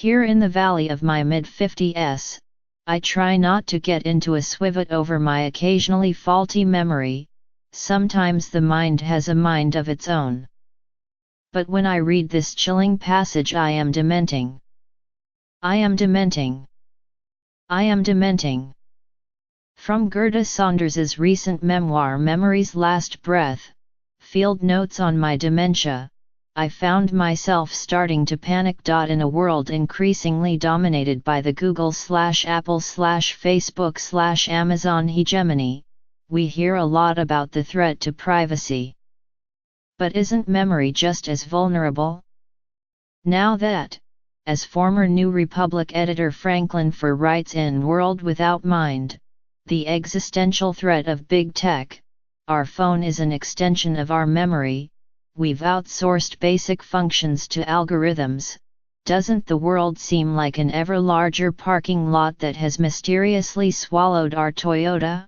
Here in the valley of my mid-50s, I try not to get into a swivet over my occasionally faulty memory. Sometimes the mind has a mind of its own. But when I read this chilling passage, I am dementing. I am dementing. I am dementing. From Gerda Saunders's recent memoir Memory's Last Breath, Field Notes on My Dementia, I found myself starting to panic. In a world increasingly dominated by the Google/Apple/Facebook/Amazon hegemony, we hear a lot about the threat to privacy. But isn't memory just as vulnerable? Now that, as former New Republic editor Franklin Furr writes in World Without Mind, the existential threat of big tech, our phone is an extension of our memory. We've outsourced basic functions to algorithms. Doesn't the world seem like an ever larger parking lot that has mysteriously swallowed our Toyota?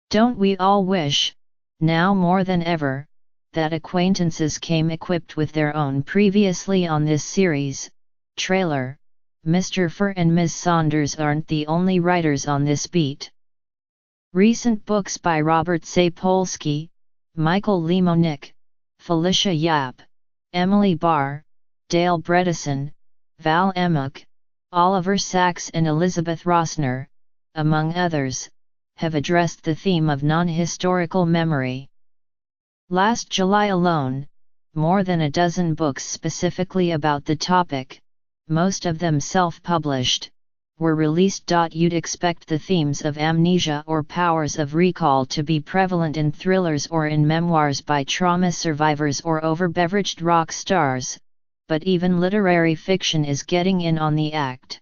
Don't we all wish, now more than ever, that acquaintances came equipped with their own previously on this series trailer? Mr. Furr and Ms. Saunders aren't the only writers on this beat. Recent books by Robert Sapolsky, Michael Lemonick, Felicia Yap, Emily Barr, Dale Bredesen, Val Emmach, Oliver Sacks and Elizabeth Rossner, among others, have addressed the theme of non-historical memory. Last July alone, more than a dozen books specifically about the topic, most of them self-published, were released. You'd expect the themes of amnesia or powers of recall to be prevalent in thrillers or in memoirs by trauma survivors or over-beveraged rock stars, but even literary fiction is getting in on the act.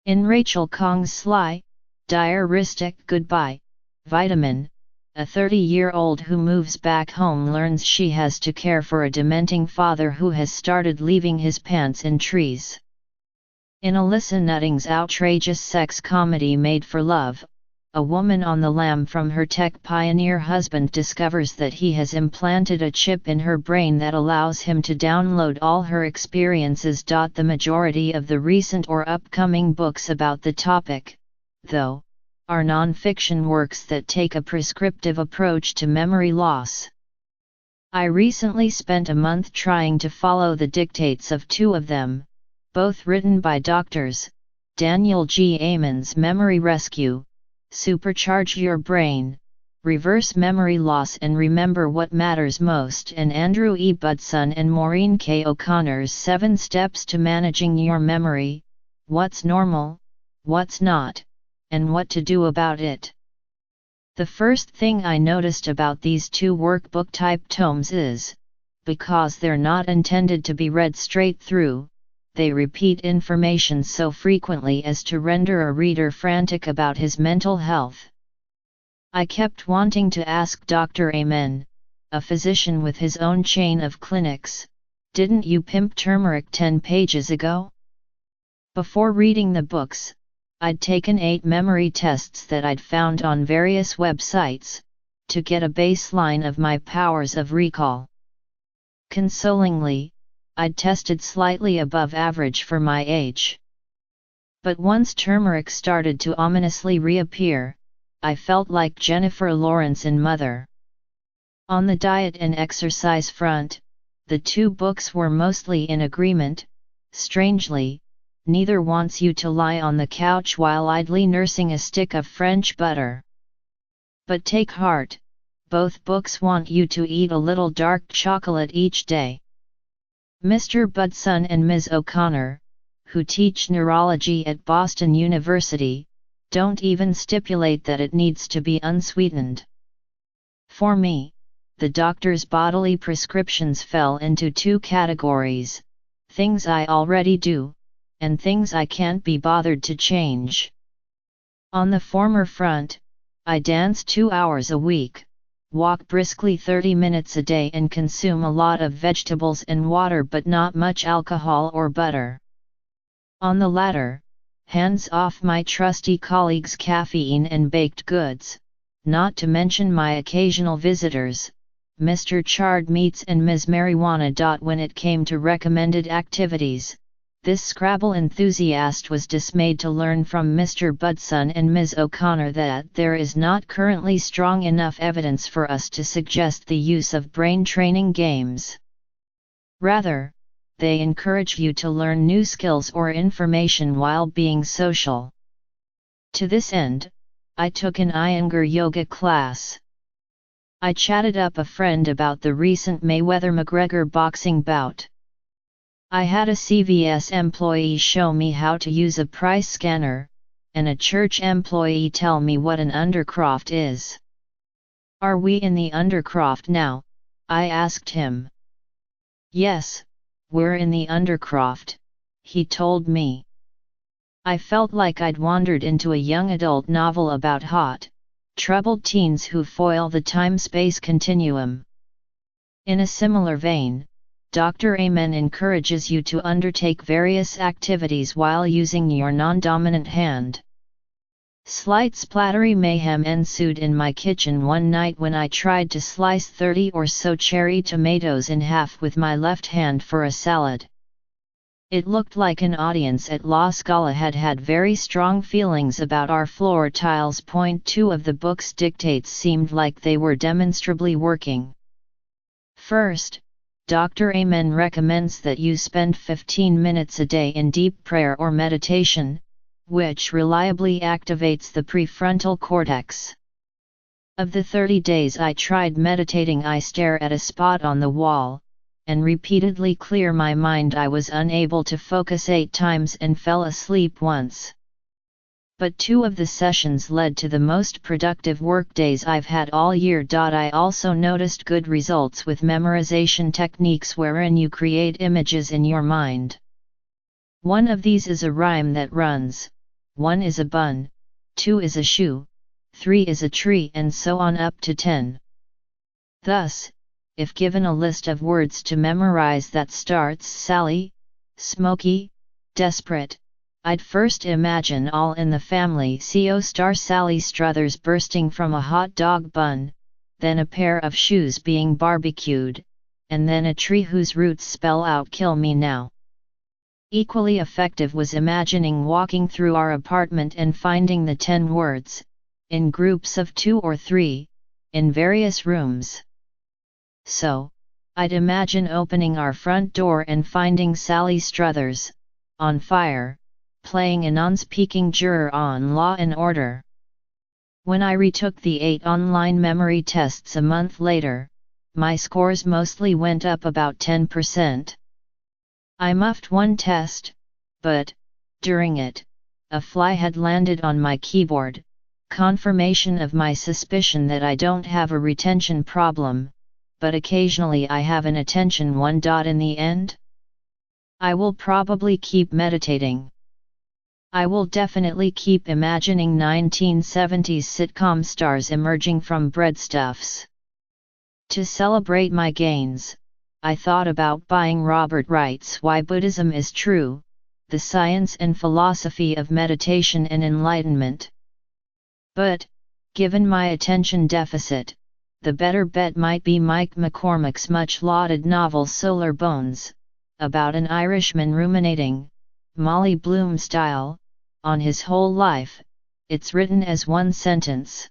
In Rachel Khong's sly, diaristic Goodbye, Vitamin, a 30-year-old who moves back home learns she has to care for a dementing father who has started leaving his pants in trees. In Alyssa Nutting's outrageous sex comedy Made for Love, a woman on the lam from her tech pioneer husband discovers that he has implanted a chip in her brain that allows him to download all her experiences. The majority of the recent or upcoming books about the topic, though, are non-fiction works that take a prescriptive approach to memory loss. I recently spent a month trying to follow the dictates of two of them, both written by doctors, Daniel G. Amen's Memory Rescue, Supercharge Your Brain, Reverse Memory Loss and Remember What Matters Most, and Andrew E. Budson and Maureen K. O'Connor's 7 Steps to Managing Your Memory, What's Normal, What's Not, and What to Do About It. The first thing I noticed about these two workbook-type tomes is, because they're not intended to be read straight through, they repeat information so frequently as to render a reader frantic about his mental health. I kept wanting to ask Dr. Amen, a physician with his own chain of clinics, didn't you pimp turmeric 10 pages ago? Before reading the books, I'd taken 8 memory tests that I'd found on various websites, to get a baseline of my powers of recall. Consolingly, I'd tested slightly above average for my age. But once turmeric started to ominously reappear, I felt like Jennifer Lawrence in Mother. On the diet and exercise front, the two books were mostly in agreement. Strangely, neither wants you to lie on the couch while idly nursing a stick of French butter. But take heart, both books want you to eat a little dark chocolate each day. Mr. Budson and Ms. O'Connor, who teach neurology at Boston University, don't even stipulate that it needs to be unsweetened. For me, the doctor's bodily prescriptions fell into 2 categories: things I already do, and things I can't be bothered to change. On the former front, I dance 2 hours a week, walk briskly 30 minutes a day and consume a lot of vegetables and water but not much alcohol or butter. On the latter, hands off my trusty colleagues' caffeine and baked goods, not to mention my occasional visitors, Mr. Charred Meats and Ms. Marijuana. When it came to recommended activities, This Scrabble enthusiast was dismayed to learn from Mr. Budson and Ms. O'Connor that there is not currently strong enough evidence for us to suggest the use of brain-training games. Rather, they encourage you to learn new skills or information while being social. To this end, I took an Iyengar yoga class. I chatted up a friend about the recent Mayweather-McGregor boxing bout. I had a CVS employee show me how to use a price scanner, and a church employee tell me what an undercroft is. "Are we in the undercroft now?" I asked him. "Yes, we're in the undercroft," he told me. I felt like I'd wandered into a young adult novel about hot, troubled teens who foil the time-space continuum. In a similar vein, Dr. Amen encourages you to undertake various activities while using your non-dominant hand. Slight splattery mayhem ensued in my kitchen one night when I tried to slice 30 or so cherry tomatoes in half with my left hand for a salad. It looked like an audience at La Scala had very strong feelings about our floor tiles. Point 2 of the book's dictates seemed like they were demonstrably working. First, Dr. Amen recommends that you spend 15 minutes a day in deep prayer or meditation, which reliably activates the prefrontal cortex. Of the 30 days I tried meditating, I stare at a spot on the wall, and repeatedly clear my mind. I was unable to focus 8 times and fell asleep once. But 2 of the sessions led to the most productive work days I've had all year. I also noticed good results with memorization techniques wherein you create images in your mind. One of these is a rhyme that runs, 1 is a bun, 2 is a shoe, 3 is a tree, and so on up to 10. Thus, if given a list of words to memorize that starts Sally, Smoky, Desperate, I'd first imagine All in the Family co-star Sally Struthers bursting from a hot dog bun, then a pair of shoes being barbecued, and then a tree whose roots spell out "Kill me now." Equally effective was imagining walking through our apartment and finding the 10 words, in groups of 2 or 3, in various rooms. So, I'd imagine opening our front door and finding Sally Struthers, on fire, playing a non-speaking juror on Law and Order. When I retook the 8 online memory tests a month later, my scores mostly went up about 10%. I muffed one test, but, during it, a fly had landed on my keyboard, confirmation of my suspicion that I don't have a retention problem, but occasionally I have an attention one. In the end, I will probably keep meditating. I will definitely keep imagining 1970s sitcom stars emerging from breadstuffs. To celebrate my gains, I thought about buying Robert Wright's Why Buddhism is True, The Science and Philosophy of Meditation and Enlightenment. But, given my attention deficit, the better bet might be Mike McCormack's much-lauded novel Solar Bones, about an Irishman ruminating, Molly Bloom style, on his whole life. It's written as one sentence.